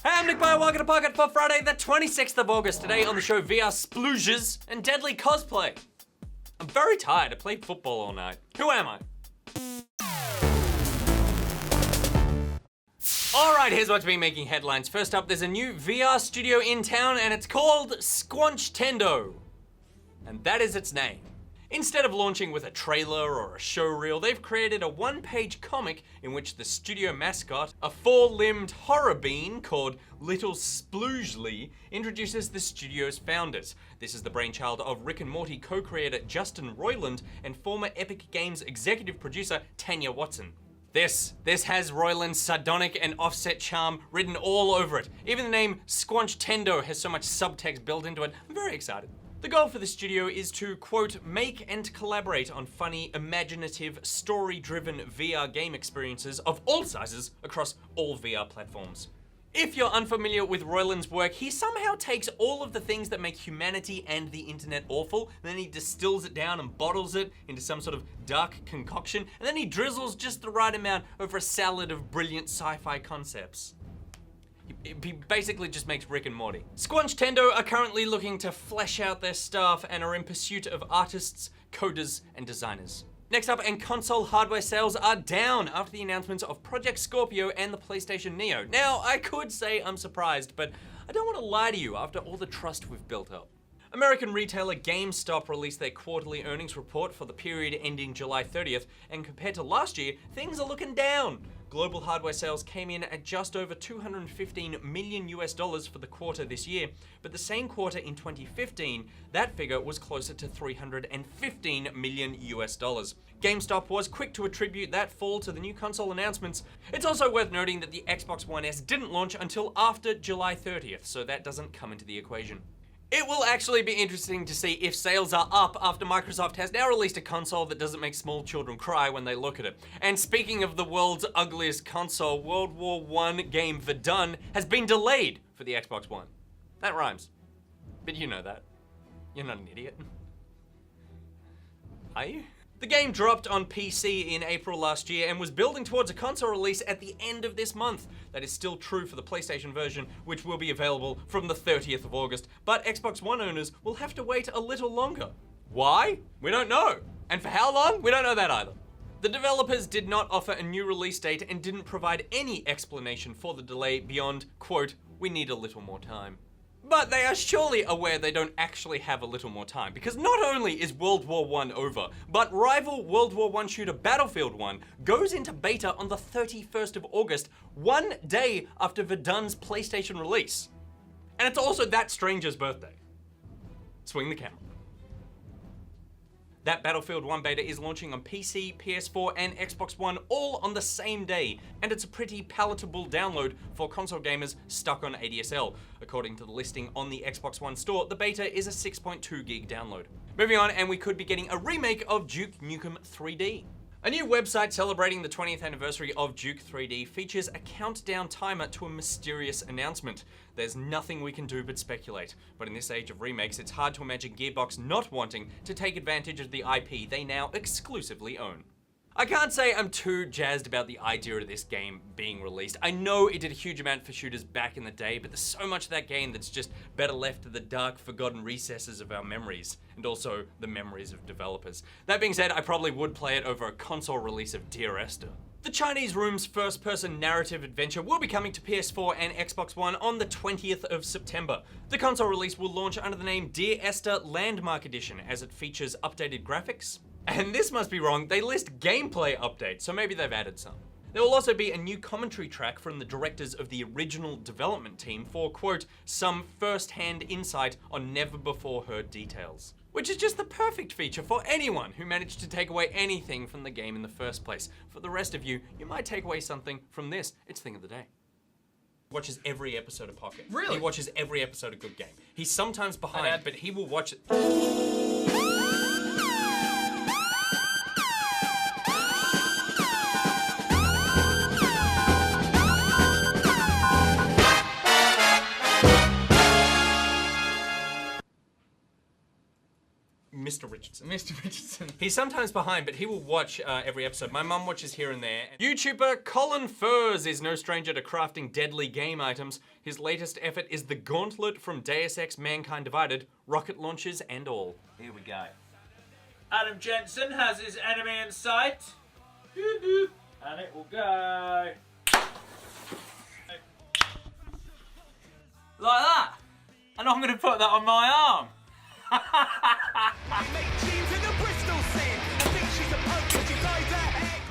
Hey, I'm Nick Bio, welcome to Pocket for Friday the 26th of August. Today on the show, VR sploogers and deadly cosplay. I'm very tired, I played football all night. Who am I? Alright, here's what's been making headlines. First up, there's a new VR studio in town and it's called Squanchtendo. And that is its name. Instead of launching with a trailer or a showreel, they've created a one-page comic in which the studio mascot, a four-limbed horror bean called Little Sploogely, introduces the studio's founders. This is the brainchild of Rick and Morty co-creator Justin Roiland and former Epic Games executive producer Tanya Watson. This has Roiland's sardonic and offset charm written all over it. Even the name Squanchtendo has so much subtext built into it. I'm very excited. The goal for the studio is to, quote, make and collaborate on funny, imaginative, story-driven VR game experiences of all sizes across all VR platforms. If you're unfamiliar with Roiland's work, he somehow takes all of the things that make humanity and the internet awful, and then he distills it down and bottles it into some sort of dark concoction, and then he drizzles just the right amount over a salad of brilliant sci-fi concepts. He basically just makes Rick and Morty. Squanchtendo are currently looking to flesh out their staff and are in pursuit of artists, coders, and designers. Next up, and console hardware sales are down after the announcements of Project Scorpio and the PlayStation Neo. Now, I could say I'm surprised, but I don't want to lie to you after all the trust we've built up. American retailer GameStop released their quarterly earnings report for the period ending July 30th, and compared to last year, things are looking down. Global hardware sales came in at just over $215 million for the quarter this year, but the same quarter in 2015, that figure was closer to $315 million. GameStop was quick to attribute that fall to the new console announcements. It's also worth noting that the Xbox One S didn't launch until after July 30th, so that doesn't come into the equation. It will actually be interesting to see if sales are up after Microsoft has now released a console that doesn't make small children cry when they look at it. And speaking of the world's ugliest console, World War I game Verdun has been delayed for the Xbox One. That rhymes. But you know that. You're not an idiot. Are you? The game dropped on PC in April last year and was building towards a console release at the end of this month. That is still true for the PlayStation version, which will be available from the 30th of August, but Xbox One owners will have to wait a little longer. Why? We don't know. And for how long? We don't know that either. The developers did not offer a new release date and didn't provide any explanation for the delay beyond, quote, we need a little more time. But they are surely aware they don't actually have a little more time, because not only is World War I over, but rival World War I shooter Battlefield 1 goes into beta on the 31st of August, one day after Verdun's PlayStation release. And it's also that stranger's birthday. Swing the camera. That Battlefield 1 beta is launching on PC, PS4, and Xbox One all on the same day, and it's a pretty palatable download for console gamers stuck on ADSL. According to the listing on the Xbox One store, the beta is a 6.2 gig download. Moving on, and we could be getting a remake of Duke Nukem 3D. A new website celebrating the 20th anniversary of Duke 3D features a countdown timer to a mysterious announcement. There's nothing we can do but speculate, but in this age of remakes, it's hard to imagine Gearbox not wanting to take advantage of the IP they now exclusively own. I can't say I'm too jazzed about the idea of this game being released. I know it did a huge amount for shooters back in the day, but there's so much of that game that's just better left to the dark, forgotten recesses of our memories, and also the memories of developers. That being said, I probably would play it over a console release of Dear Esther. The Chinese Room's first-person narrative adventure will be coming to PS4 and Xbox One on the 20th of September. The console release will launch under the name Dear Esther Landmark Edition, as it features updated graphics. And this must be wrong, they list gameplay updates, so maybe they've added some. There will also be a new commentary track from the directors of the original development team for, quote, some first-hand insight on never-before-heard details. Which is just the perfect feature for anyone who managed to take away anything from the game in the first place. For the rest of you, you might take away something from this. It's Thing of the Day. Watches every episode of Pocket. Really? He watches every episode of Good Game. He's sometimes behind, but he will watch it. Mr. Richardson. He's sometimes behind, but he will watch every episode. My mum watches here and there. YouTuber Colin Furs is no stranger to crafting deadly game items. His latest effort is the gauntlet from Deus Ex Mankind Divided, rocket launches and all. Here we go. Adam Jensen has his enemy in sight. And it will go. Like that. And I'm going to put that on my arm.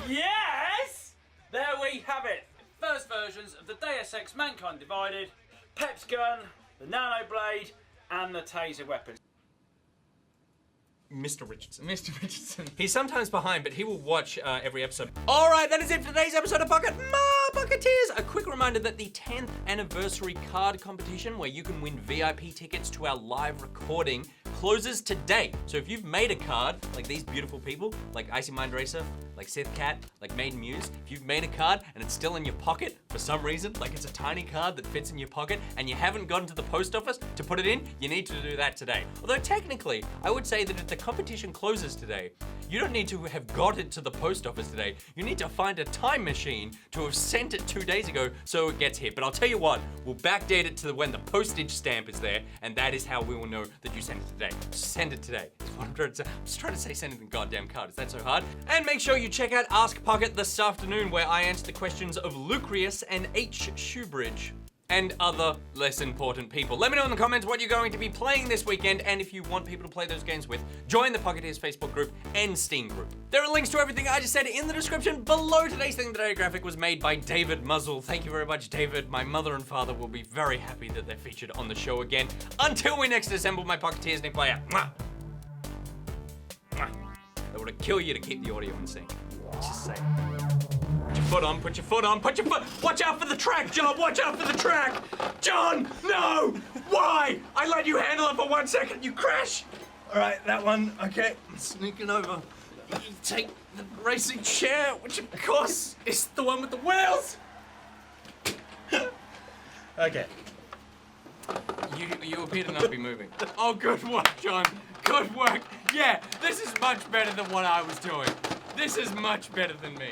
Yes! There we have it. First versions of the Deus Ex Mankind Divided, Pep's gun, the nano blade, and the taser weapon. Mr. Richardson. He's sometimes behind, but he will watch every episode. All right, that is it for today's episode of Pocket Bucketeers. A quick reminder that the 10th anniversary card competition, where you can win VIP tickets to our live recording, closes today. So if you've made a card, like these beautiful people, like Icy Mind Racer, like Sith Cat, like Maiden Muse, if you've made a card and it's still in your pocket for some reason, like it's a tiny card that fits in your pocket and you haven't gone to the post office to put it in, you need to do that today. Although technically, I would say that if the competition closes today, you don't need to have got it to the post office today. You need to find a time machine to have sent it 2 days ago so it gets here. But I'll tell you what, we'll backdate it to when the postage stamp is there, and that is how we will know that you sent it today. Send it today. That's what I'm trying to say. I'm just trying to say send it in the goddamn card. Is that so hard? And make sure you check out Ask Pocket this afternoon, where I answer the questions of Lucreus and H. Shoebridge. And other less important people. Let me know in the comments what you're going to be playing this weekend, and if you want people to play those games with, join the Pocketeers Facebook group and Steam group. There are links to everything I just said in the description below. Today's Thing Today graphic was made by David Muzzle. Thank you very much, David. My mother and father will be very happy that they're featured on the show again. Until we next assemble my Pocketeers, Nick Player. Mwah. Mwah. They would kill you to keep the audio in sync. Just say. Put your foot on, put your foot on, put your foot. Watch out for the track, John. Watch out for the track. John, no. Why? I let you handle it for 1 second. You crash. All right, that one. Okay, I'm sneaking over. You take the racing chair, which of course is the one with the wheels. Okay. You appear to not be moving. Oh, good work, John. Good work. Yeah, this is much better than what I was doing. This is much better than me.